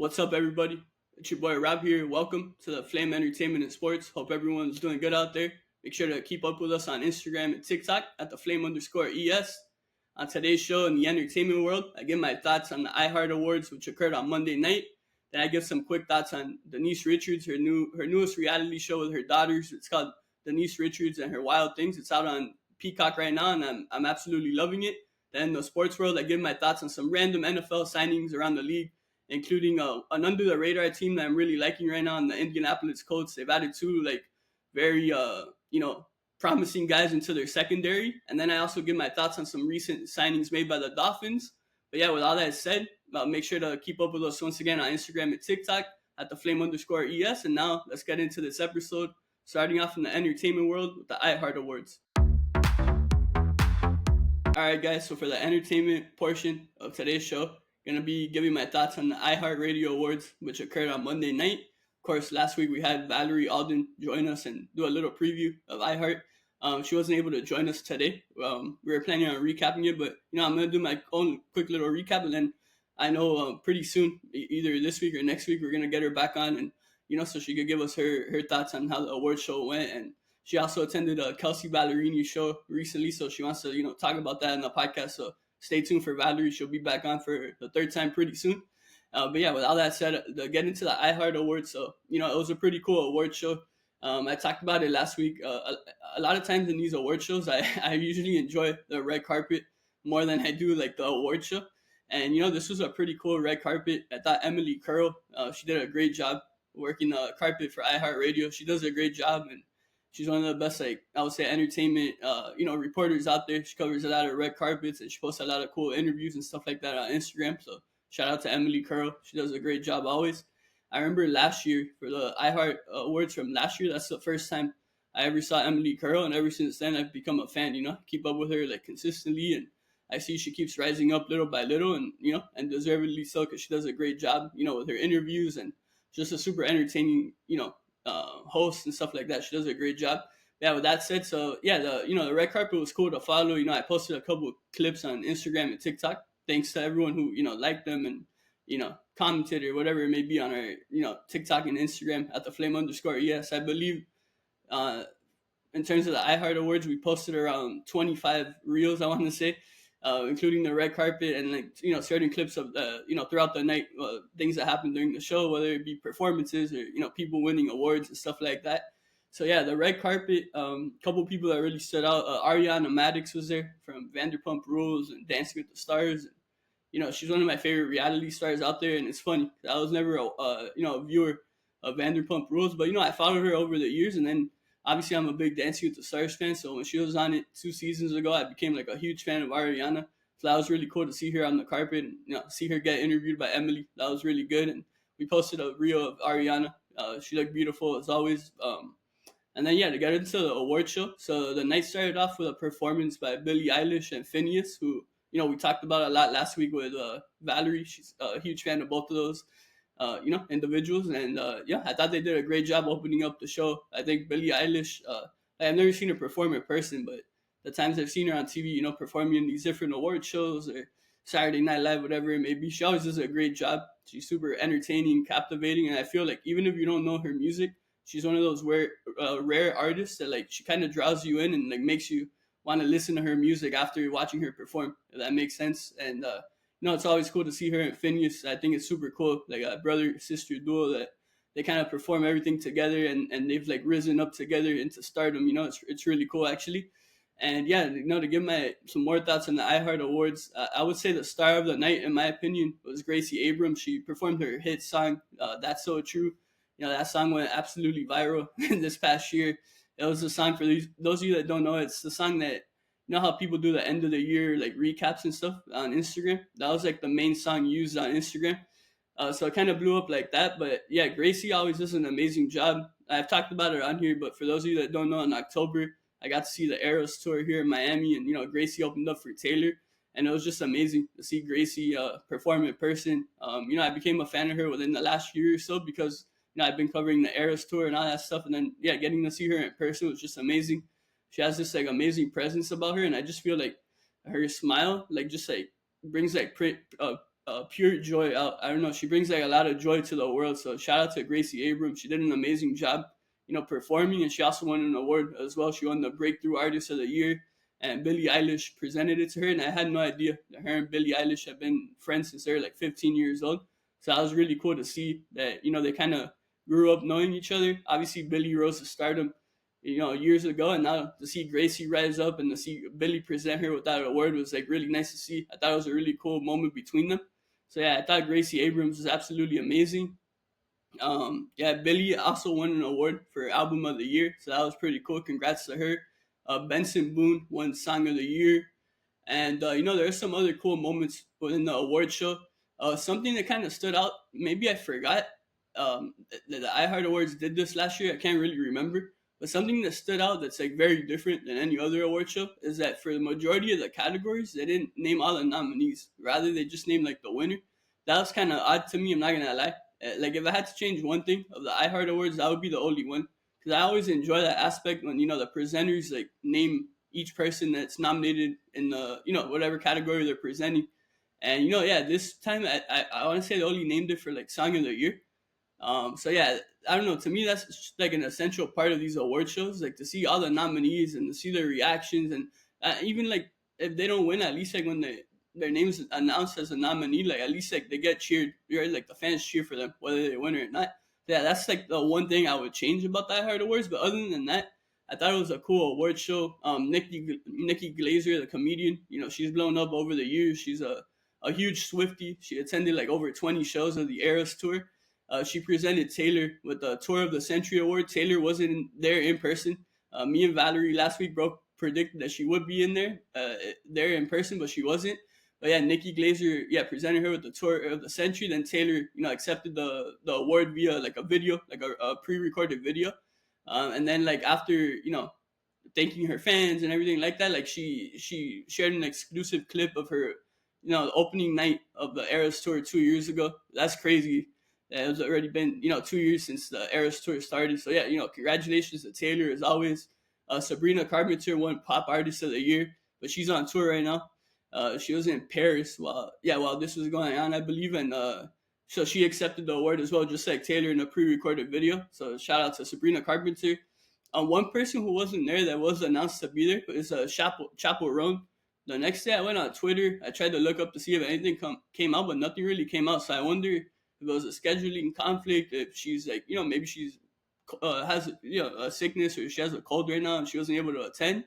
What's up, everybody? It's your boy Rob here. Welcome to the Flame Entertainment and Sports. Hope everyone's doing good out there. Make sure to keep up with us on Instagram and TikTok at the Flame_ES. On today's show in the entertainment world, I give my thoughts on the iHeart Awards, which occurred on Monday night. Then I give some quick thoughts on Denise Richards, her newest reality show with her daughters. It's called Denise Richards and Her Wild Things. It's out on Peacock right now, and I'm absolutely loving it. Then in the sports world, I give my thoughts on some random NFL signings around the league, including an under the radar team that I'm really liking right now in the Indianapolis Colts. They've added two very promising guys into their secondary. And then I also give my thoughts on some recent signings made by the Dolphins. But yeah, with all that said, make sure to keep up with us once again on Instagram and TikTok at the Flame_ES. And now let's get into this episode, starting off in the entertainment world with the iHeart Awards. All right, guys, so for the entertainment portion of today's show, going to be giving my thoughts on the iHeart Radio Awards, which occurred on Monday night. Of course, last week we had Valerie Alden join us and do a little preview of iHeart. She wasn't able to join us today. We were planning on recapping it, but I'm going to do my own quick little recap, and then I know pretty soon, either this week or next week, we're going to get her back on, and so she could give us her thoughts on how the award show went. And she also attended a Kelsey Ballerini show recently, so she wants to talk about that in the podcast. So stay tuned for Valerie. She'll be back on for the third time pretty soon. But yeah, with all that said, to get into the iHeart Awards, so it was a pretty cool award show. I talked about it last week. A lot of times in these award shows, I usually enjoy the red carpet more than I do like the award show. And this was a pretty cool red carpet. I thought Emily Curl, she did a great job working the carpet for iHeart Radio. She does a great job, and she's one of the best, I would say, entertainment, reporters out there. She covers a lot of red carpets, and she posts a lot of cool interviews and stuff like that on Instagram. So shout out to Emily Curl. She does a great job always. I remember last year for the iHeart Awards from last year, that's the first time I ever saw Emily Curl, and ever since then I've become a fan. Keep up with her consistently, and I see she keeps rising up little by little, and and deservedly so, because she does a great job, with her interviews, and just a super entertaining, host and stuff like that. She does a great job. Yeah, with that said, so yeah, the red carpet was cool to follow. I posted a couple of clips on Instagram and TikTok. Thanks to everyone who liked them and commented or whatever it may be on our TikTok and Instagram at the Flame_ES. I believe in terms of the iHeart Awards, we posted around 25 reels, I want to say, including the red carpet and certain clips of throughout the night, things that happened during the show, whether it be performances or people winning awards and stuff like that. So yeah, the red carpet, couple people that really stood out. Ariana Madix was there from Vanderpump Rules and Dancing with the Stars. And, she's one of my favorite reality stars out there, and it's funny. I was never a viewer of Vanderpump Rules, but I followed her over the years, and then obviously I'm a big Dancing with the Stars fan. So when she was on it 2 seasons ago, I became a huge fan of Ariana. So that was really cool to see her on the carpet and see her get interviewed by Emily. That was really good, and we posted a reel of Ariana. She looked beautiful as always. And then, to get into the award show. So the night started off with a performance by Billie Eilish and Phineas, who, we talked about a lot last week with Valerie. She's a huge fan of both of those, individuals. And, I thought they did a great job opening up the show. I think Billie Eilish, I've never seen her perform in person, but the times I've seen her on TV, performing in these different award shows or Saturday Night Live, whatever it may be, she always does a great job. She's super entertaining, captivating. And I feel like even if you don't know her music, she's one of those rare artists that she kind of draws you in and makes you want to listen to her music after watching her perform, if that makes sense. And it's always cool to see her and Phineas. I think it's super cool, a brother sister duo that they kind of perform everything together, and they've risen up together into stardom. It's really cool actually. And to give some more thoughts on the iHeart Awards, I would say the star of the night, in my opinion, was Gracie Abrams. She performed her hit song, "That's So True." That song went absolutely viral this past year. It was a song for those of you that don't know, it's the song that, how people do the end of the year, recaps and stuff on Instagram. That was the main song used on Instagram. So it kind of blew up like that. But yeah, Gracie always does an amazing job. I've talked about it on here, but for those of you that don't know, in October, I got to see the Eras tour here in Miami, and, Gracie opened up for Taylor. And it was just amazing to see Gracie perform in person. I became a fan of her within the last year or so because I've been covering the Eras tour and all that stuff. And then, getting to see her in person was just amazing. She has this, amazing presence about her. And I just feel her smile, brings, pure joy out. I don't know. She brings like a lot of joy to the world. So shout out to Gracie Abrams. She did an amazing job, performing, and she also won an award as well. She won the Breakthrough Artist of the Year, and Billie Eilish presented it to her. And I had no idea that her and Billie Eilish have been friends since they were like 15 years old. So that was really cool to see that they kind of grew up knowing each other. Obviously, Billie rose to stardom, years ago, and now to see Gracie rise up and to see Billie present her with that award was like really nice to see. I thought it was a really cool moment between them. So yeah, I thought Gracie Abrams was absolutely amazing. Yeah, Billie also won an award for Album of the Year, so that was pretty cool. Congrats to her. Benson Boone won Song of the Year. And there are some other cool moments within the award show. Something that kind of stood out, maybe I forgot. The iHeart Awards did this last year. I can't really remember, but something that stood out that's like very different than any other award show is that for the majority of the categories, they didn't name all the nominees. Rather, they just named like the winner. That was kind of odd to me. I'm not gonna lie. Like if I had to change one thing of the iHeart Awards, that would be the only one, because I always enjoy that aspect when the presenters like name each person that's nominated in the whatever category they're presenting. And yeah, this time I want to say they only named it for like Song of the Year. So yeah, I don't know. To me, that's like an essential part of these award shows, like to see all the nominees and to see their reactions, and even like if they don't win, at least like when their names announced as a nominee, like at least like they get cheered, right? Like the fans cheer for them whether they win or not. Yeah, that's like the one thing I would change about the iHeart Awards. But other than that, I thought it was a cool award show. Nikki Glazer, the comedian, she's blown up over the years. She's a huge Swiftie. She attended like over 20 shows of the Eras tour. She presented Taylor with the Tour of the Century Award. Taylor wasn't there in person. Me and Valerie last week broke predicted that she would be in there in person, but she wasn't. But yeah, Nikki Glazer, yeah, presented her with the Tour of the Century. Then Taylor, accepted the award via like a video, like a pre-recorded video. And then like after thanking her fans and everything like that, like she shared an exclusive clip of her, the opening night of the Eras tour 2 years ago. That's crazy. Yeah, it's already been 2 years since the Eras tour started. So yeah, congratulations to Taylor as always. Sabrina Carpenter won Pop Artist of the Year, but she's on tour right now. She was in Paris while this was going on, I believe, and so she accepted the award as well, just like Taylor in a pre-recorded video. So shout out to Sabrina Carpenter. One person who wasn't there that was announced to be there is Chappell Roan. The next day I went on Twitter. I tried to look up to see if anything came out, but nothing really came out. So I wonder if it was a scheduling conflict, if she's like, maybe she's has a sickness, or she has a cold right now and she wasn't able to attend.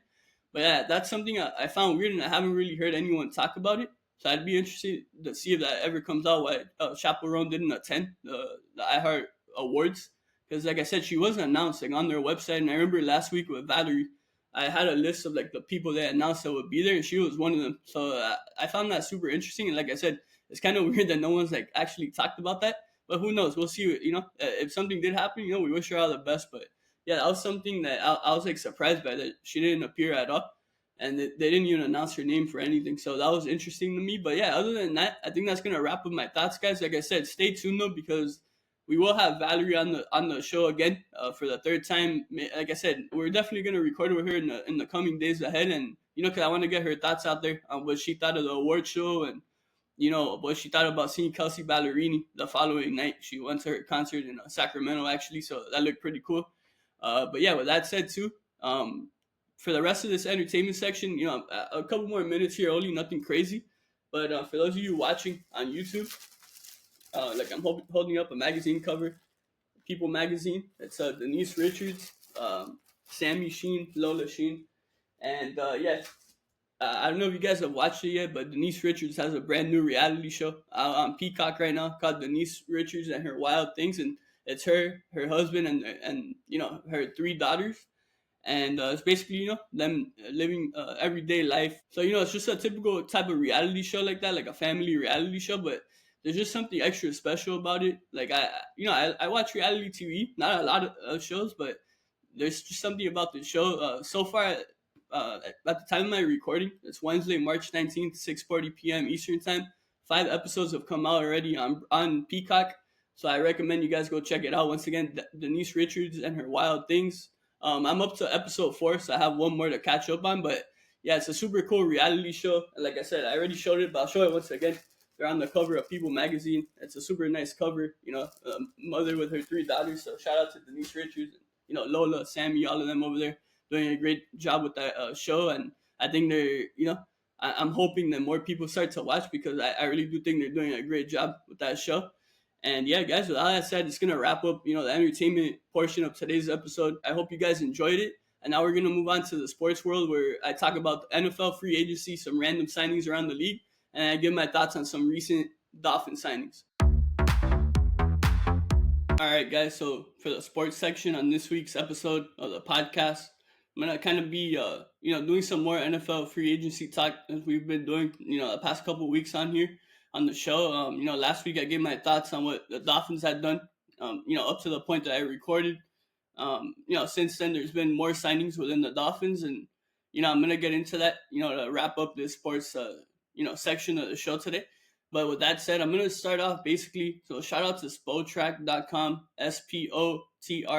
But yeah, that's something I found weird, and I haven't really heard anyone talk about it. So I'd be interested to see if that ever comes out, why Chaperone didn't attend the iHeart Awards. Because like I said, she wasn't announced like on their website. And I remember last week with Valerie, I had a list of like the people that announced that would be there, and she was one of them. So I found that super interesting. And like I said, it's kind of weird that no one's like actually talked about that. But who knows? We'll see. If something did happen, we wish her all the best. But yeah, that was something that I was like surprised by, that she didn't appear at all, and they didn't even announce her name for anything. So that was interesting to me. But yeah, other than that, I think that's gonna wrap up my thoughts, guys. Like I said, stay tuned though, because we will have Valerie on the show again for the third time. Like I said, we're definitely gonna record with her in the coming days ahead, and because I want to get her thoughts out there on what she thought of the award show, and what she thought about seeing Kelsey Ballerini the following night. She went to her concert in Sacramento, actually, so that looked pretty cool. But yeah, with that said, too, for the rest of this entertainment section, a couple more minutes here only, nothing crazy. But for those of you watching on YouTube, like I'm holding up a magazine cover, People magazine. It's Denise Richards, Sami Sheen, Lola Sheen, and yeah. I don't know if you guys have watched it yet, but Denise Richards has a brand new reality show on Peacock right now called Denise Richards and Her Wild Things, and it's her husband, and her three daughters, and it's basically them living everyday life. So it's just a typical type of reality show like that, like a family reality show, but there's just something extra special about it. Like I watch reality TV, not a lot of shows, but there's just something about the show. So far, at the time of my recording, it's Wednesday, March 19th, 6:40 p.m. Eastern Time. 5 episodes have come out already on Peacock, so I recommend you guys go check it out. Once again, Denise Richards and Her Wild Things. I'm up to episode 4, so I have one more to catch up on. But yeah, it's a super cool reality show. And like I said, I already showed it, but I'll show it once again. They're on the cover of People magazine. It's a super nice cover. Mother with her 3 daughters. So shout out to Denise Richards, Lola, Sammy, all of them over there doing a great job with that show. And I think I'm hoping that more people start to watch because I really do think they're doing a great job with that show. And yeah, guys, with all that said, it's gonna wrap up, the entertainment portion of today's episode. I hope you guys enjoyed it. And now we're gonna move on to the sports world where I talk about the NFL free agency, some random signings around the league, and I give my thoughts on some recent Dolphin signings. All right, guys. So for the sports section on this week's episode of the podcast, I'm gonna kind of be, doing some more NFL free agency talk as we've been doing, the past couple of weeks on here on the show. Last week I gave my thoughts on what the Dolphins had done, up to the point that I recorded. Since then there's been more signings within the Dolphins, and I'm gonna get into that, to wrap up this sports, section of the show today. But with that said, I'm gonna start off basically. So shout out to spotrac.com, spotrac.com,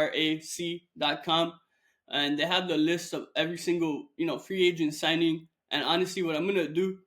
and they have the list of every single free agent signing. And honestly, what I'm gonna do,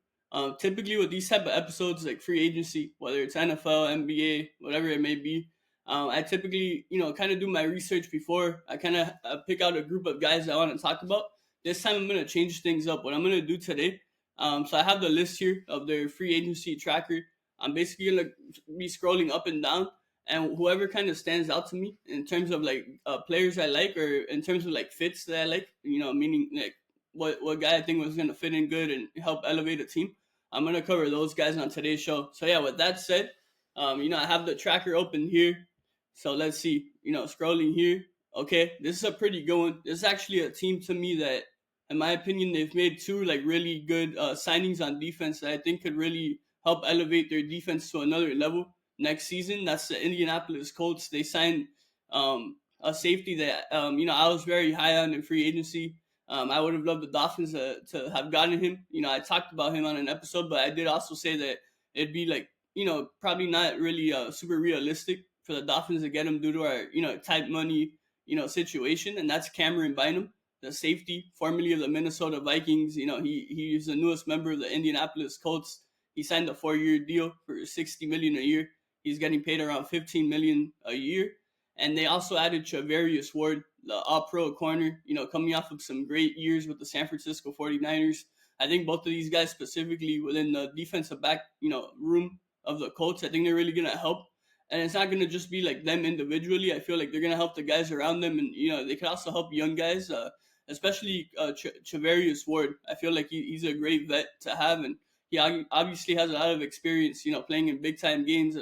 typically with these type of episodes like free agency, whether it's NFL, NBA, whatever it may be, I typically kind of do my research before I kind of pick out a group of guys I want to talk about. This time I'm gonna change things up. What I'm gonna do today, so I have the list here of their free agency tracker. I'm basically gonna be scrolling up and down, and whoever kind of stands out to me in terms of like players I like, or in terms of like fits that I like, meaning like what guy I think was gonna fit in good and help elevate a team. I'm gonna cover those guys on today's show. So yeah, with that said, I have the tracker open here. So let's see, scrolling here. Okay, this is a pretty good one. This is actually a team to me that, in my opinion, they've made two like really good signings on defense that I think could really help elevate their defense to another level next season. That's the Indianapolis Colts. They signed a safety that I was very high on in free agency. I would have loved the Dolphins to have gotten him. I talked about him on an episode, but I did also say that it'd be like probably not really super realistic for the Dolphins to get him due to our tight money situation, and that's Cameron Bynum, the safety, formerly of the Minnesota Vikings. He's the newest member of the Indianapolis Colts. He signed a 4-year deal for $60 million a year. He's getting paid around $15 million a year. And they also added Charvarius Ward, the all-pro corner, coming off of some great years with the San Francisco 49ers. I think both of these guys specifically within the defensive back, room of the Colts, I think they're really going to help. And it's not going to just be like them individually. I feel like they're going to help the guys around them. And, they could also help young guys, especially Charvarius Ward. I feel like he's a great vet to have. And he obviously has a lot of experience, playing in big-time games,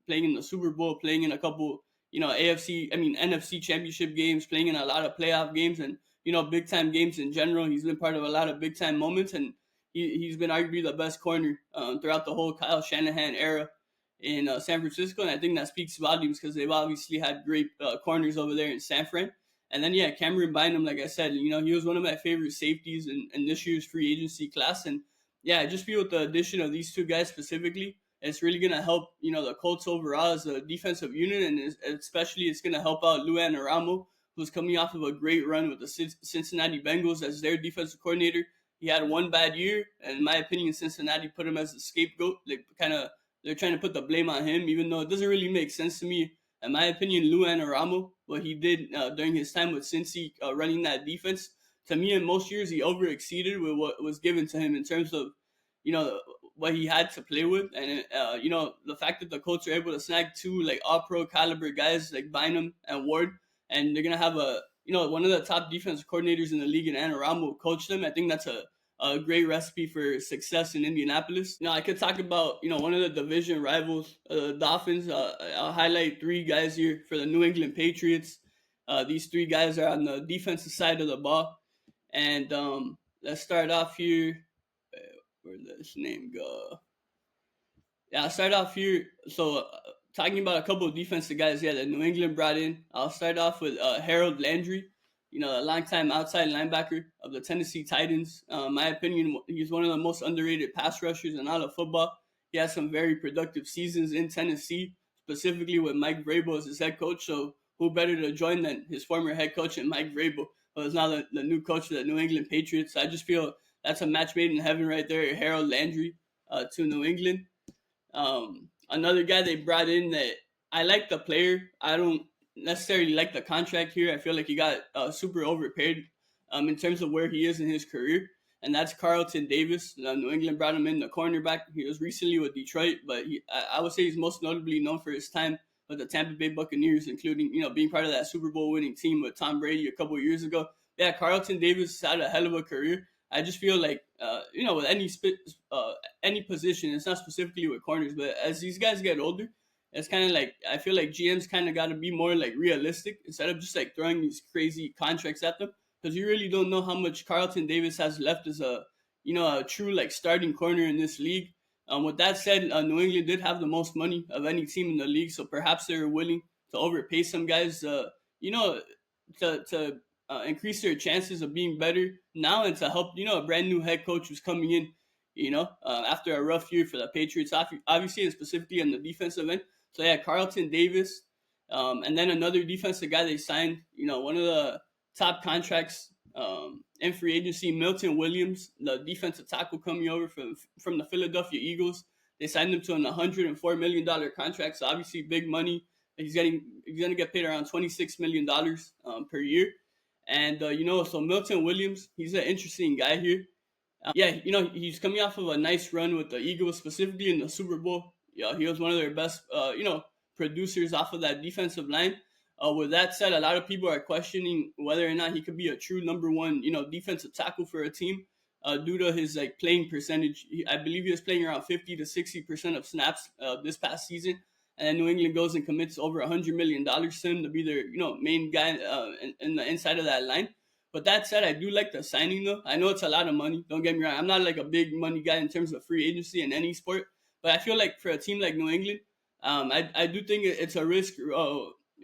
playing in the Super Bowl, playing in a couple, NFC championship games, playing in a lot of playoff games and, big-time games in general. He's been part of a lot of big-time moments, and he's been arguably the best corner throughout the whole Kyle Shanahan era in San Francisco, and I think that speaks volumes because they've obviously had great corners over there in San Fran. And then, yeah, Cameron Bynum, like I said, he was one of my favorite safeties in this year's free agency class. And, yeah, I just feel with the addition of these two guys specifically, it's really going to help, the Colts overall as a defensive unit, and especially it's going to help out Lou Anarumo, who's coming off of a great run with the Cincinnati Bengals as their defensive coordinator. He had one bad year, and in my opinion, Cincinnati put him as the scapegoat. They're trying to put the blame on him, even though it doesn't really make sense to me. In my opinion, Lou Anarumo, what he did during his time with Cincy running that defense, to me in most years he over-exceeded with what was given to him in terms of, what he had to play with. And, the fact that the Colts are able to snag two like all-pro caliber guys like Bynum and Ward, and they're going to have one of the top defensive coordinators in the league in Anarumo coach them. I think that's a great recipe for success in Indianapolis. I could talk about, one of the division rivals, the Dolphins. I'll highlight 3 guys here for the New England Patriots. These 3 guys are on the defensive side of the ball. And let's start off here. Where'd this name go? Yeah, I'll start off here. So talking about a couple of defensive guys, that New England brought in. I'll start off with Harold Landry, a longtime outside linebacker of the Tennessee Titans. In my opinion, he's one of the most underrated pass rushers in all of football. He has some very productive seasons in Tennessee, specifically with Mike Vrabel as his head coach. So who better to join than his former head coach and Mike Vrabel, who is now the new coach of the New England Patriots. So I just feel that's a match made in heaven right there, Harold Landry to New England. Another guy they brought in that I like the player. I don't necessarily like the contract here. I feel like he got super overpaid in terms of where he is in his career, and that's Carlton Davis. New England brought him in the cornerback. He was recently with Detroit, but I would say he's most notably known for his time with the Tampa Bay Buccaneers, including being part of that Super Bowl winning team with Tom Brady a couple of years ago. Yeah, Carlton Davis had a hell of a career. I just feel like with any position, it's not specifically with corners, but as these guys get older, it's kind of like I feel like GMs kind of got to be more like realistic instead of just like throwing these crazy contracts at them, because you really don't know how much Carlton Davis has left as a true like starting corner in this league. With that said, New England did have the most money of any team in the league, so perhaps they were willing to overpay some guys, you know, to increase their chances of being better now and to help a brand new head coach who's coming in, after a rough year for the Patriots, obviously, and specifically on the defensive end. So yeah, Carlton Davis, and then another defensive guy they signed, one of the top contracts in free agency, Milton Williams, the defensive tackle coming over from the Philadelphia Eagles. They signed him to an $104 million contract, so obviously big money. He's gonna get paid around $26 million per year. And so Milton Williams, he's an interesting guy here. Yeah, he's coming off of a nice run with the Eagles, specifically in the Super Bowl. Yeah, he was one of their best, producers off of that defensive line. With that said, a lot of people are questioning whether or not he could be a true number one, defensive tackle for a team, due to his like playing percentage. I believe he was playing around 50 to 60% of snaps this past season, and then New England goes and commits over $100 million to him to be their, main guy in the inside of that line. But that said, I do like the signing though. I know it's a lot of money. Don't get me wrong. I'm not like a big money guy in terms of free agency in any sport, but I feel like for a team like New England, I do think it's a risk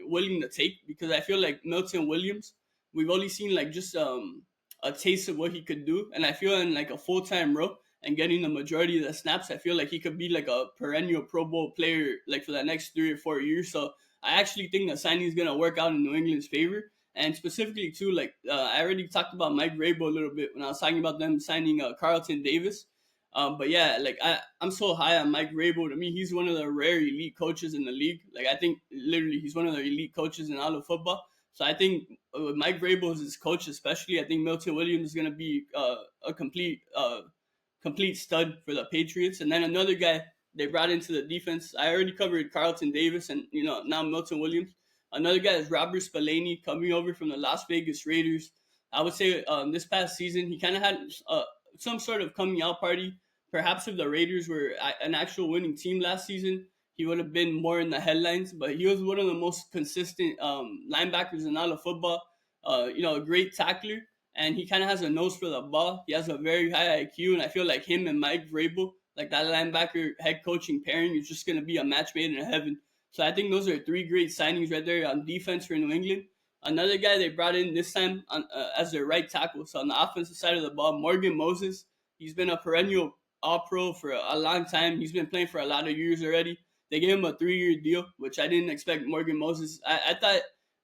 willing to take, because I feel like Milton Williams, we've only seen like just a taste of what he could do, and I feel in like a full time role and getting the majority of the snaps, I feel like he could be like a perennial Pro Bowl player like for the next 3 or 4 years. So I actually think the signing is gonna work out in New England's favor. And specifically too, like I already talked about Mike Vrabel a little bit when I was talking about them signing Carlton Davis. But yeah, like I'm so high on Mike Vrabel. To me, he's one of the rare elite coaches in the league. Like I think literally he's one of the elite coaches in all of football. So I think with Mike Vrabel as his coach, especially, I think Milton Williams is going to be a complete stud for the Patriots. And then another guy they brought into the defense. I already covered Carlton Davis, and now Milton Williams. Another guy is Robert Spillane coming over from the Las Vegas Raiders. I would say this past season he kind of had some sort of coming out party. Perhaps if the Raiders were an actual winning team last season, he would have been more in the headlines. But he was one of the most consistent linebackers in all of football. A great tackler, and he kind of has a nose for the ball. He has a very high IQ, and I feel like him and Mike Vrabel, like that linebacker head coaching pairing, is just going to be a match made in heaven. So I think those are three great signings right there on defense for New England. Another guy they brought in this time as their right tackle. So on the offensive side of the ball, Morgan Moses. He's been a perennial All-Pro for a long time. He's been playing for a lot of years already. They gave him a 3-year deal, which I didn't expect Morgan Moses. I thought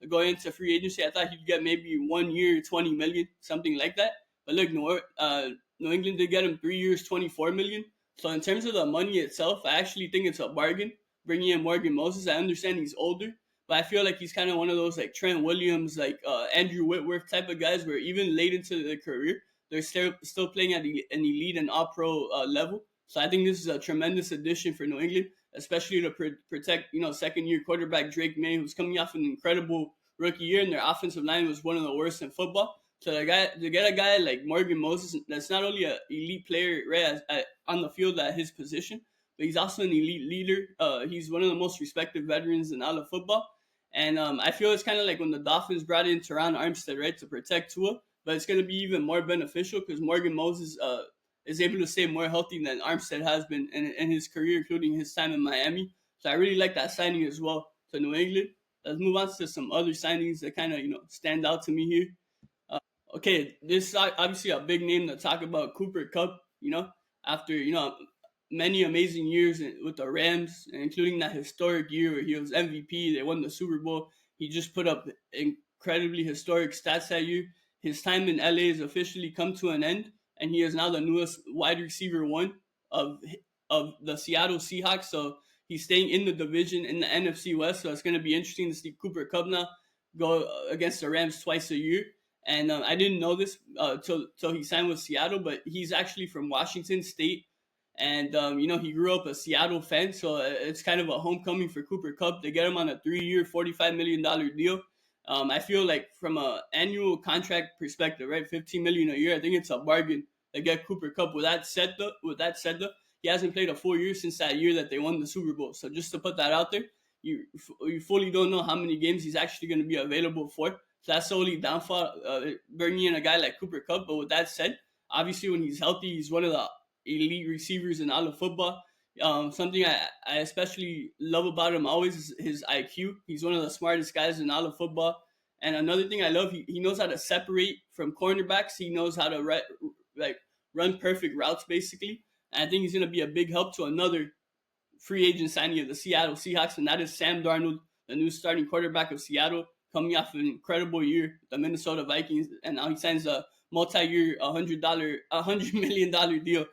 going into free agency, I thought he'd get maybe 1 year, 20 million, something like that. But look, New England did get him 3 years, 24 million. So in terms of the money itself, I actually think it's a bargain bringing in Morgan Moses. I understand he's older, but I feel like he's kind of one of those like Trent Williams, like Andrew Whitworth type of guys, where even late into their career, they're still playing at an elite and all-pro level. So I think this is a tremendous addition for New England, especially to protect second-year quarterback Drake May, who's coming off an incredible rookie year, and their offensive line was one of the worst in football. So to get a guy like Morgan Moses, that's not only an elite player right on the field at his position, but he's also an elite leader. He's one of the most respected veterans in all of football. And I feel it's kind of like when the Dolphins brought in Teron Armstead, right, to protect Tua, but it's going to be even more beneficial because Morgan Moses is able to stay more healthy than Armstead has been in his career, including his time in Miami. So I really like that signing as well to New England. Let's move on to some other signings that kind of, stand out to me here. Okay, this is obviously a big name to talk about, Cooper Kupp, after, many amazing years with the Rams, including that historic year where he was MVP. They won the Super Bowl. He just put up incredibly historic stats that year. His time in LA has officially come to an end, and he is now the newest wide receiver one of of the Seattle Seahawks. So he's staying in the division in the NFC West. So it's going to be interesting to see Cooper Kupp now go against the Rams twice a year. And I didn't know this till he signed with Seattle, but he's actually from Washington State. And, he grew up a Seattle fan. So it's kind of a homecoming for Cooper Kupp. They get him on a 3-year, $45 million deal. I feel like from an annual contract perspective, right, $15 million a year, I think it's a bargain to get Cooper Kupp. With that said, though, he hasn't played a full year since that year that they won the Super Bowl. So just to put that out there, you fully don't know how many games he's actually going to be available for. So that's the only downfall, bringing in a guy like Cooper Kupp. But with that said, obviously when he's healthy, he's one of the elite receivers in all of football. Something I especially love about him always is his IQ. He's one of the smartest guys in all of football. And another thing I love, he knows how to separate from cornerbacks. He knows how to run perfect routes, basically. And I think he's going to be a big help to another free agent signing of the Seattle Seahawks, and that is Sam Darnold, the new starting quarterback of Seattle, coming off an incredible year, the Minnesota Vikings, and now he signs a multi-year $100 million deal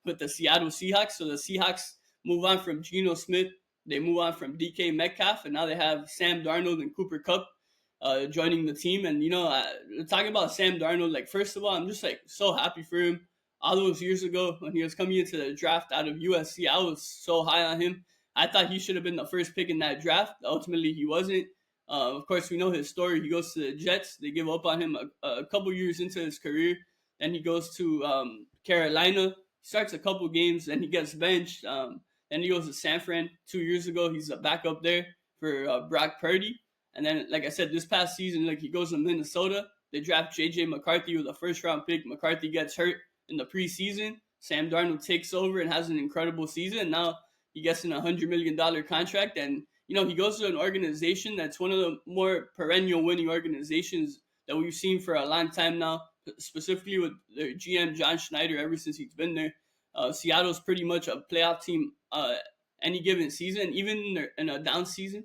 with the Seattle Seahawks. So the Seahawks move on from Geno Smith, they move on from DK Metcalf, and now they have Sam Darnold and Cooper Kupp joining the team. And talking about Sam Darnold, like, first of all, I'm just like so happy for him. All those years ago when he was coming into the draft out of USC, I was so high on him. I thought he should have been the first pick in that draft. Ultimately, he wasn't. Of course, we know his story. He goes to the Jets. They give up on him a couple years into his career. Then he goes to Carolina. He starts a couple games. Then he gets benched. Then he goes to San Fran 2 years ago. He's a backup there for Brock Purdy. And then, like I said, this past season, he goes to Minnesota. They draft J.J. McCarthy with a first-round pick. McCarthy gets hurt in the preseason. Sam Darnold takes over and has an incredible season. Now he gets an $100 million contract, and he goes to an organization that's one of the more perennial winning organizations that we've seen for a long time now, specifically with their GM John Schneider ever since he's been there. Seattle's pretty much a playoff team any given season, even in a down season.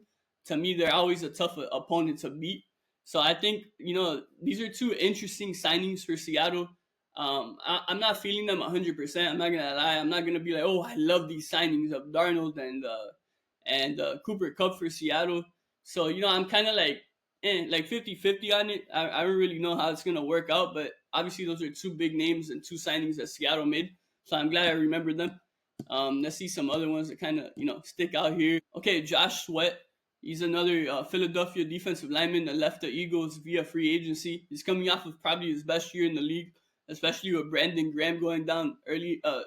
To me, they're always a tough opponent to beat. So I think these are two interesting signings for Seattle. I'm not feeling them 100%. I'm not gonna lie. I'm not gonna be like, oh, I love these signings of Darnold and Cooper Kupp for Seattle. So I'm kind of like 50-50 on it. I don't really know how it's gonna work out, but obviously those are two big names and two signings that Seattle made. So I'm glad I remembered them. Let's see some other ones that kind of stick out here. Okay, Josh Sweat. He's another Philadelphia defensive lineman that left the Eagles via free agency. He's coming off of probably his best year in the league, especially with Brandon Graham going down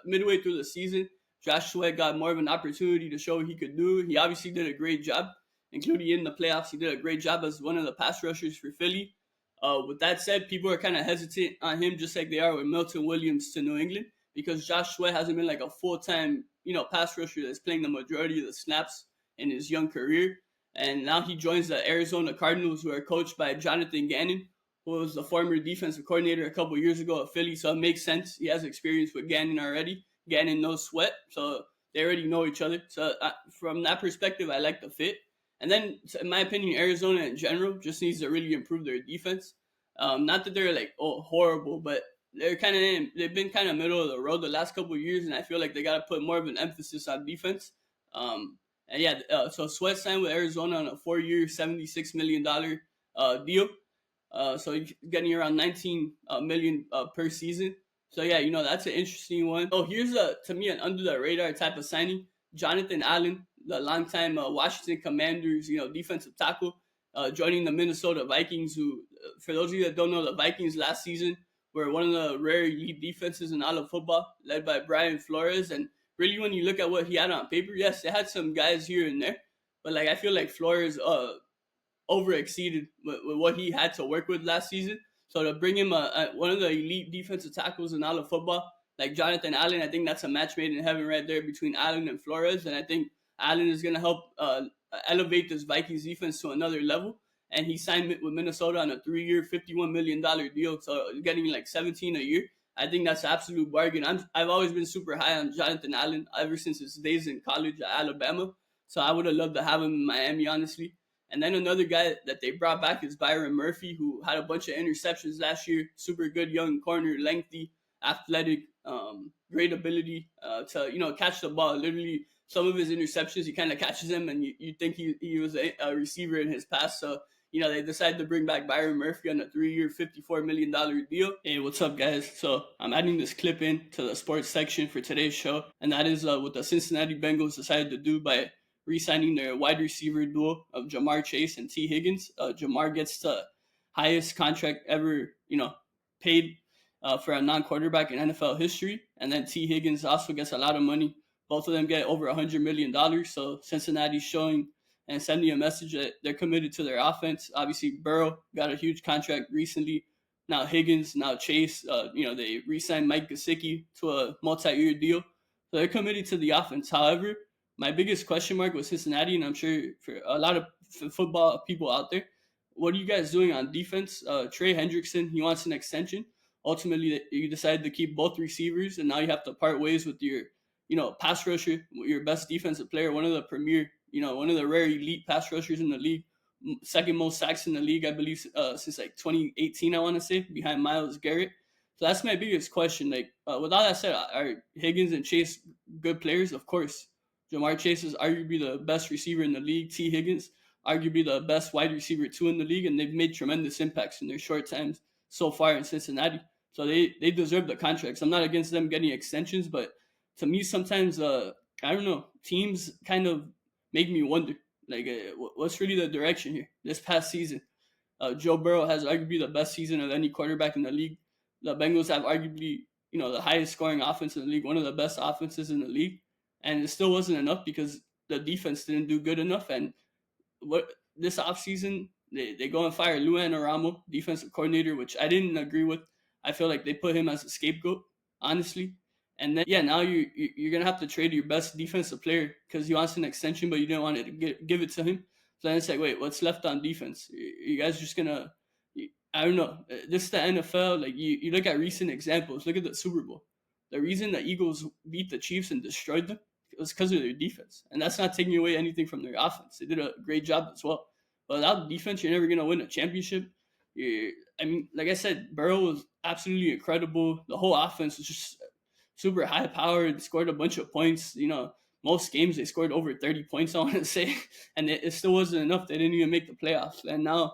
midway through the season. Josh Sweat got more of an opportunity to show what he could do. He obviously did a great job, including in the playoffs. He did a great job as one of the pass rushers for Philly. With that said, people are kind of hesitant on him, just like they are with Milton Williams to New England, because Josh Sweat hasn't been like a full-time, pass rusher that's playing the majority of the snaps in his young career. And now he joins the Arizona Cardinals, who are coached by Jonathan Gannon, who was the former defensive coordinator a couple years ago at Philly. So it makes sense. He has experience with Gannon already. Gannon knows Sweat, so they already know each other. So from that perspective, I like the fit. And then, in my opinion, Arizona in general just needs to really improve their defense. Not that they're horrible, but they've been kind of middle of the road the last couple of years, and I feel like they got to put more of an emphasis on defense. So Sweat signed with Arizona on a 4-year, $76 million deal. So he's getting around $19 million per season. So that's an interesting one. Oh, here's to me an under the radar type of signing. Jonathan Allen, the longtime Washington Commanders, defensive tackle, joining the Minnesota Vikings. Who, for those of you that don't know, the Vikings last season were one of the rare elite defenses in all of football, led by Brian Flores. And really, when you look at what he had on paper, yes, they had some guys here and there, but I feel like Flores over-exceeded with what he had to work with last season. So to bring him one of the elite defensive tackles in all of football, like Jonathan Allen, I think that's a match made in heaven right there between Allen and Flores. And I think Allen is going to help elevate this Vikings defense to another level. And he signed with Minnesota on a 3-year, $51 million deal. So getting 17 a year. I think that's an absolute bargain. I've always been super high on Jonathan Allen ever since his days in college at Alabama. So I would have loved to have him in Miami, honestly. And then another guy that they brought back is Byron Murphy, who had a bunch of interceptions last year. Super good young corner, lengthy, athletic. great ability to catch the ball. Literally, some of his interceptions, he kind of catches them, and you think he was a receiver in his past. So they decided to bring back Byron Murphy on a 3-year, $54 million deal. Hey, what's up, guys? So I'm adding this clip in to the sports section for today's show, and that is what the Cincinnati Bengals decided to do by re-signing their wide receiver duo of Jamar Chase and T. Higgins. Jamar gets the highest contract ever, paid for a non-quarterback in NFL history, and then T. Higgins also gets a lot of money. Both of them get over $100 million. So Cincinnati's showing and sending a message that they're committed to their offense. Obviously, Burrow got a huge contract recently. Now Higgins, now Chase. They re-signed Mike Gesicki to a multi-year deal. So they're committed to the offense. However, my biggest question mark was Cincinnati, and I'm sure for a lot of football people out there, what are you guys doing on defense? Trey Hendrickson, he wants an extension. Ultimately, you decided to keep both receivers, and now you have to part ways with your, pass rusher, your best defensive player, one of the premier, one of the rare elite pass rushers in the league, second most sacks in the league, I believe, since like 2018, I want to say, behind Myles Garrett. So that's my biggest question. Like, with all that said, are Higgins and Chase good players? Of course. Jamar Chase is arguably the best receiver in the league. T. Higgins, arguably the best wide receiver too in the league, and they've made tremendous impacts in their short times so far in Cincinnati. So they deserve the contracts. I'm not against them getting extensions, but to me sometimes I don't know, teams kind of make me wonder like what's really the direction here. This past season, Joe Burrow has arguably the best season of any quarterback in the league. The Bengals have arguably the highest scoring offense in the league, one of the best offenses in the league, and it still wasn't enough because the defense didn't do good enough. And what this offseason, they go and fire Lou Anarumo, defensive coordinator, which I didn't agree with. I feel like they put him as a scapegoat, honestly. And then, now you're going to have to trade your best defensive player because he wants an extension, but you didn't want to give it to him. So then it's like, wait, what's left on defense? You guys just going to, I don't know. This is the NFL. Like, you look at recent examples. Look at the Super Bowl. The reason the Eagles beat the Chiefs and destroyed them was because of their defense. And that's not taking away anything from their offense. They did a great job as well. But without defense, you're never going to win a championship. Like I said, Burrow was absolutely incredible. The whole offense was just super high powered, scored a bunch of points. Most games they scored over 30 points, I want to say. And it still wasn't enough. They didn't even make the playoffs. And now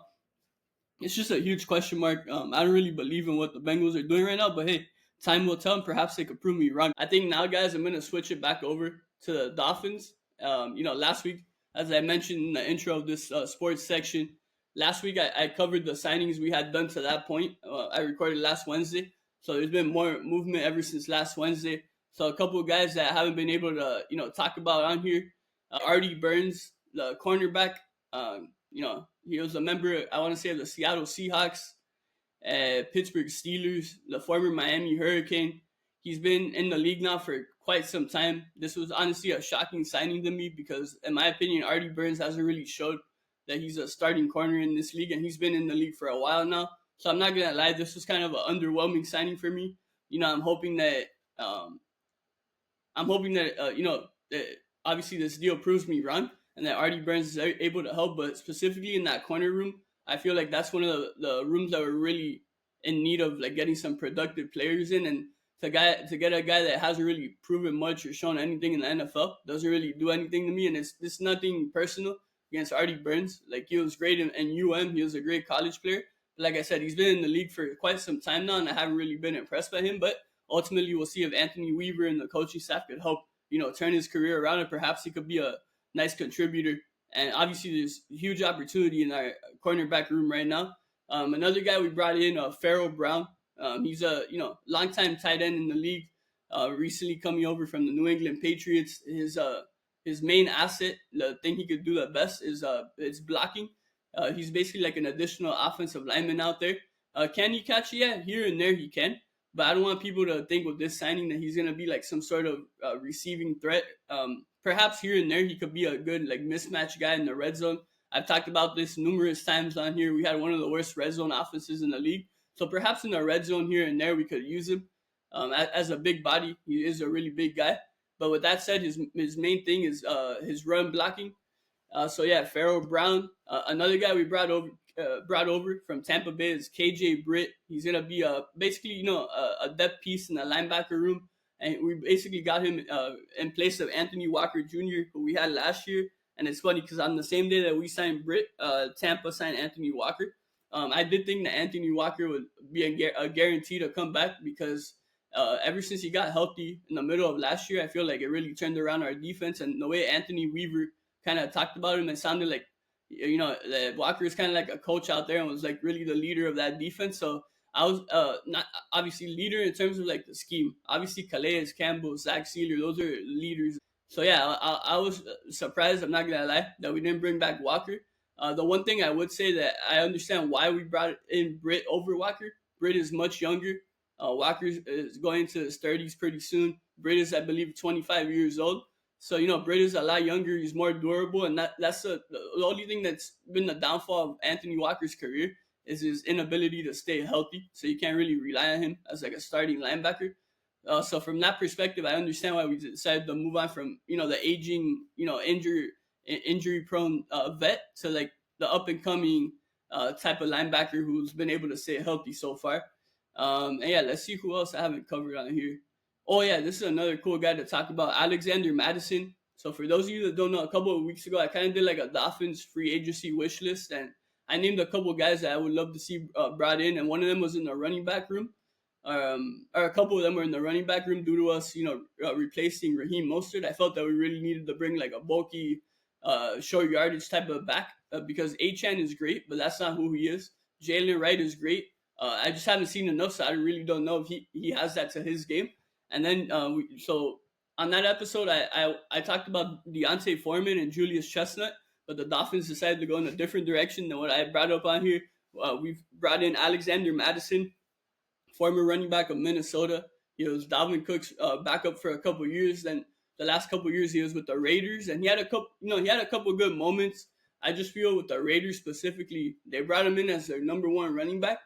it's just a huge question mark. I don't really believe in what the Bengals are doing right now. But hey, time will tell, and perhaps they could prove me wrong. I think now, guys, I'm going to switch it back over to the Dolphins. Last week, as I mentioned in the intro of this sports section, last week I covered the signings we had done to that point. I recorded last Wednesday. So there's been more movement ever since last Wednesday. So a couple of guys that I haven't been able to, talk about on here. Artie Burns, the cornerback. He was a member, I want to say, of the Seattle Seahawks, Pittsburgh Steelers, the former Miami Hurricane. He's been in the league now for quite some time. This was honestly a shocking signing to me because, in my opinion, Artie Burns hasn't really showed that he's a starting corner in this league, and he's been in the league for a while now. So I'm not gonna lie, this was kind of an underwhelming signing for me. I'm hoping that that obviously this deal proves me wrong and that Artie Burns is able to help. But specifically in that corner room, I feel like that's one of the rooms that were really in need of like getting some productive players in. And to get a guy that hasn't really proven much or shown anything in the NFL doesn't really do anything to me. And it's nothing personal against Artie Burns. Like, he was great in UM. He was a great college player. But like I said, he's been in the league for quite some time now, and I haven't really been impressed by him. But ultimately, we'll see if Anthony Weaver and the coaching staff could help, turn his career around, and perhaps he could be a nice contributor. And obviously, there's huge opportunity in our cornerback room right now. Another guy we brought in, Pharaoh Brown. He's a longtime tight end in the league. Recently coming over from the New England Patriots. His main asset, the thing he could do the best, is blocking. He's basically like an additional offensive lineman out there. Can he catch? Yeah, here and there he can. But I don't want people to think with this signing that he's going to be like some sort of receiving threat. Perhaps here and there he could be a good like mismatch guy in the red zone. I've talked about this numerous times on here. We had one of the worst red zone offenses in the league. So perhaps in the red zone here and there we could use him as a big body. He is a really big guy. But with that said, his main thing is his run blocking. Pharaoh Brown. Another guy we brought over from Tampa Bay is KJ Britt. He's gonna be basically a depth piece in the linebacker room. and we basically got him in place of Anthony Walker Jr., who we had last year. And it's funny because on the same day that we signed Britt, Tampa signed Anthony Walker. I did think that Anthony Walker would be a guarantee to come back because ever since he got healthy in the middle of last year, I feel like it really turned around our defense. And the way Anthony Weaver kind of talked about him, it sounded like, that Walker is kind of like a coach out there and was like really the leader of that defense. So I was not obviously leader in terms of like the scheme. Obviously, Calais, Campbell, Zach Sealer, those are leaders. So yeah, I was surprised. I'm not gonna lie that we didn't bring back Walker. The one thing I would say that I understand why we brought in Britt over Walker. Britt is much younger. Walker is going into his 30s pretty soon. Britt is, I believe, 25 years old. So, Britt is a lot younger. He's more durable. And that's the only thing that's been the downfall of Anthony Walker's career is his inability to stay healthy. So you can't really rely on him as like a starting linebacker. So from that perspective, I understand why we decided to move on from, the aging, injury-prone vet to like the up-and-coming type of linebacker who's been able to stay healthy so far. And yeah, let's see who else I haven't covered on here. Oh yeah, this is another cool guy to talk about, Alexander Mattison. So for those of you that don't know, a couple of weeks ago, I kind of did like a Dolphins free agency wish list, and I named a couple of guys that I would love to see brought in, and one of them was in the running back room. Or a couple of them were in the running back room due to us, replacing Raheem Mostert. I felt that we really needed to bring like a bulky, short yardage type of back because Achane is great, but that's not who he is. Jalen Wright is great. I just haven't seen enough, so I really don't know if he has that to his game. And then, so on that episode, I talked about Deontay Foreman and Julius Chestnut, but the Dolphins decided to go in a different direction than what I brought up on here. We've brought in Alexander Mattison, former running back of Minnesota. He was Dalvin Cook's backup for a couple years. Then the last couple years he was with the Raiders, and he had a couple good moments. I just feel with the Raiders specifically, they brought him in as their number one running back.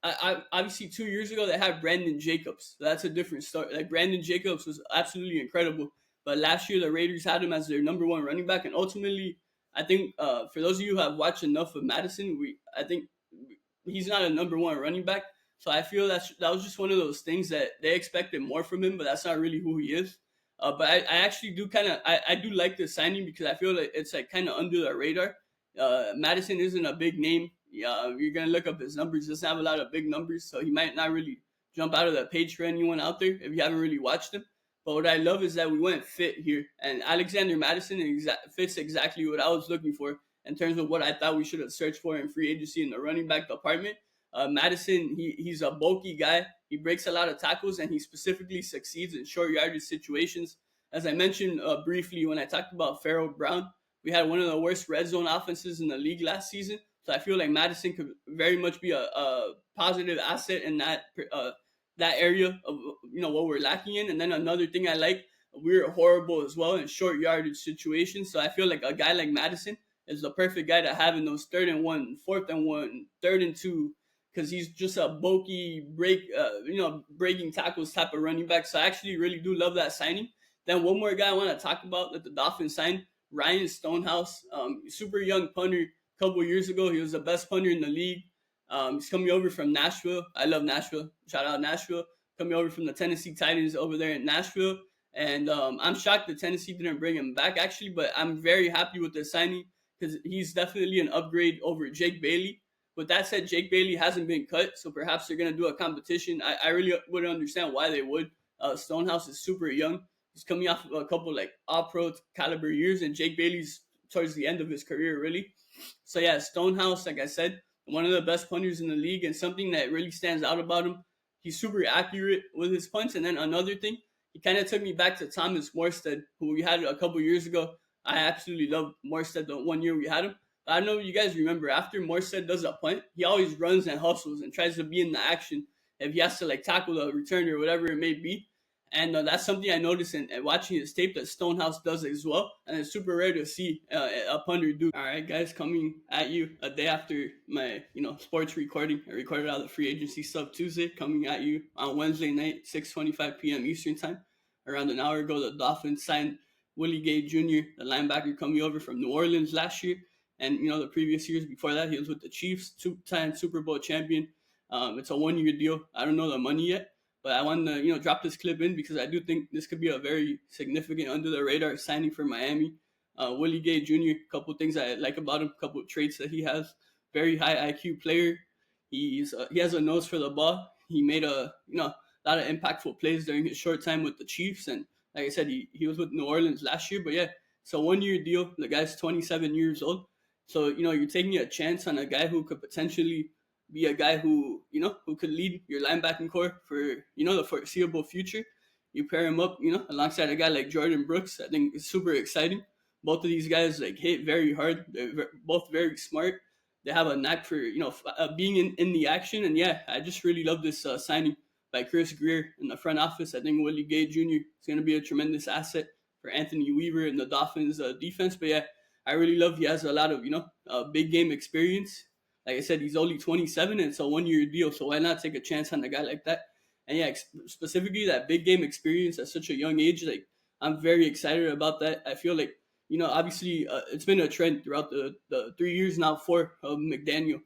I obviously 2 years ago they had Brandon Jacobs. So that's a different story. Like Brandon Jacobs was absolutely incredible, but last year the Raiders had him as their number one running back, and ultimately, I think for those of you who have watched enough of Madison, I think he's not a number one running back. So I feel that was just one of those things that they expected more from him, but that's not really who he is. But I actually do I do like this signing because I feel like it's like kind of under the radar. Madison isn't a big name. You're gonna look up his numbers. He doesn't have a lot of big numbers, so he might not really jump out of the page for anyone out there if you haven't really watched him. But what I love is that we went fit here, and Alexander Mattison fits exactly what I was looking for in terms of what I thought we should have searched for in free agency in the running back department. Madison, he's a bulky guy. He breaks a lot of tackles, and he specifically succeeds in short yardage situations. As I mentioned briefly when I talked about Pharaoh Brown, we had one of the worst red zone offenses in the league last season. So I feel like Madison could very much be a positive asset in that area of what we're lacking in. And then another thing I like, we're horrible as well in short yardage situations. So I feel like a guy like Madison is the perfect guy to have in those 3rd and 1, 4th and 1, 3rd and 2, because he's just a bulky breaking tackles type of running back. So I actually really do love that signing. Then one more guy I want to talk about that the Dolphins signed, Ryan Stonehouse, super young punter. A couple years ago, he was the best punter in the league. He's coming over from Nashville. I love Nashville. Shout out Nashville. Coming over from the Tennessee Titans over there in Nashville. And I'm shocked that Tennessee didn't bring him back, actually. But I'm very happy with the signing because he's definitely an upgrade over Jake Bailey. With that said, Jake Bailey hasn't been cut, so perhaps they're going to do a competition. I really wouldn't understand why they would. Stonehouse is super young. He's coming off of a couple like all-pro caliber years, and Jake Bailey's towards the end of his career, really. So yeah, Stonehouse, like I said, one of the best punters in the league, and something that really stands out about him, he's super accurate with his punts. And then another thing, he kind of took me back to Thomas Morstead, who we had a couple years ago. I absolutely loved Morstead the 1 year we had him. I don't know if you guys remember, after Morstead does a punt, he always runs and hustles and tries to be in the action if he has to like tackle the returner or whatever it may be. And that's something I noticed in watching his tape that Stonehouse does as well. And it's super rare to see a punter do. All right, guys, coming at you a day after my sports recording. I recorded all the free agency stuff Tuesday, coming at you on Wednesday night, 6:25 p.m. Eastern time. Around an hour ago, the Dolphins signed Willie Gay Jr., the linebacker coming over from New Orleans last year. And, the previous years before that, he was with the Chiefs, 2-time Super Bowl champion. It's a 1-year deal. I don't know the money yet. But I wanted to, drop this clip in because I do think this could be a very significant under the radar signing for Miami. Willie Gay Jr. Couple things I like about him, couple traits that he has. Very high IQ player. He has a nose for the ball. He made a lot of impactful plays during his short time with the Chiefs, and like I said, he was with New Orleans last year. But yeah, it's a 1 year deal. The guy's 27 years old, so you're taking a chance on a guy who could potentially be a guy who could lead your linebacking core for the foreseeable future. You pair him up, alongside a guy like Jordan Brooks. I think it's super exciting. Both of these guys like hit very hard. They're both very smart. They have a knack for being in the action. And yeah, I just really love this signing by Chris Greer in the front office. I think Willie Gay Jr. is going to be a tremendous asset for Anthony Weaver and the Dolphins defense. But yeah, I really love he has a lot of big game experience. Like I said, he's only 27 and it's a 1 year deal. So why not take a chance on a guy like that? And yeah, specifically that big game experience at such a young age, like I'm very excited about that. I feel like obviously it's been a trend throughout the 3 years now, 4 of McDaniel,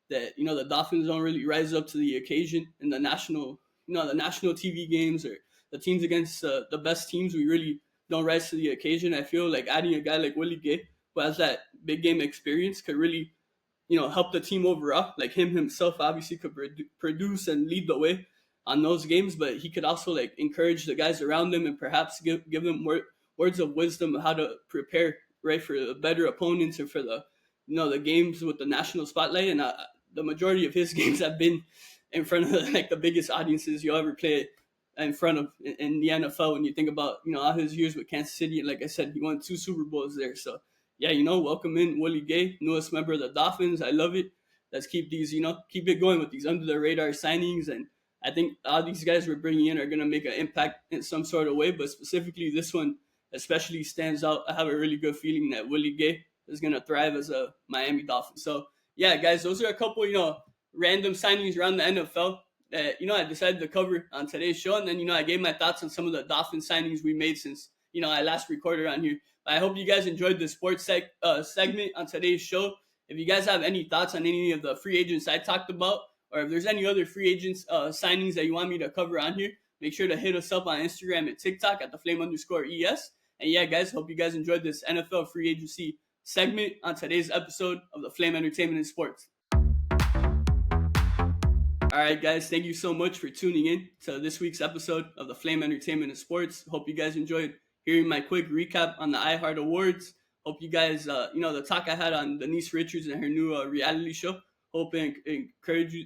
that the Dolphins don't really rise up to the occasion in the national TV games or the teams against the best teams. We really don't rise to the occasion. I feel like adding a guy like Willie Gay who has that big game experience could really help the team overall. Like him himself obviously could produce and lead the way on those games, but he could also like encourage the guys around him and perhaps give them words of wisdom of how to prepare right for the better opponents or for the games with the national spotlight. And the majority of his games have been in front of like the biggest audiences you'll ever play in front of in the NFL. When you think about all his years with Kansas City, and like I said, he won 2 Super Bowls there. So yeah, welcome in Willie Gay, newest member of the Dolphins. I love it. Let's keep these, keep it going with these under the radar signings. And I think all these guys we're bringing in are going to make an impact in some sort of way. But specifically, this one especially stands out. I have a really good feeling that Willie Gay is going to thrive as a Miami Dolphin. So yeah, guys, those are a couple, random signings around the NFL that, I decided to cover on today's show. And then, I gave my thoughts on some of the Dolphin signings we made since, I last recorded on here. I hope you guys enjoyed the sports segment on today's show. If you guys have any thoughts on any of the free agents I talked about, or if there's any other free agents signings that you want me to cover on here, make sure to hit us up on Instagram and TikTok at @theflame_ES. And yeah, guys, hope you guys enjoyed this NFL free agency segment on today's episode of the Flame Entertainment and Sports. All right, guys, thank you so much for tuning in to this week's episode of the Flame Entertainment and Sports. Hope you guys enjoyed hearing my quick recap on the iHeart Awards. Hope you guys, the talk I had on Denise Richards and her new reality show. Hope it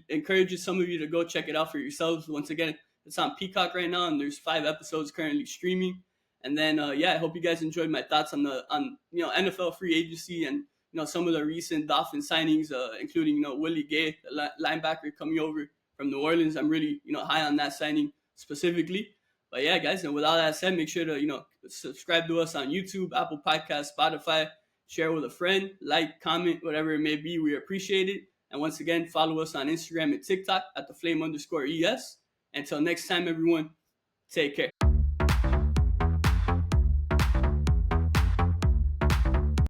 encourages some of you to go check it out for yourselves. Once again, it's on Peacock right now, and there's 5 episodes currently streaming. And then, I hope you guys enjoyed my thoughts on NFL free agency and some of the recent Dolphin signings, including Willie Gay, the linebacker coming over from New Orleans. I'm really high on that signing specifically. But yeah, guys, and with all that said, make sure to subscribe to us on YouTube, Apple Podcasts, Spotify, share with a friend, like, comment, whatever it may be. We appreciate it. And once again, follow us on Instagram and TikTok at @theflame_ES. Until next time, everyone, take care.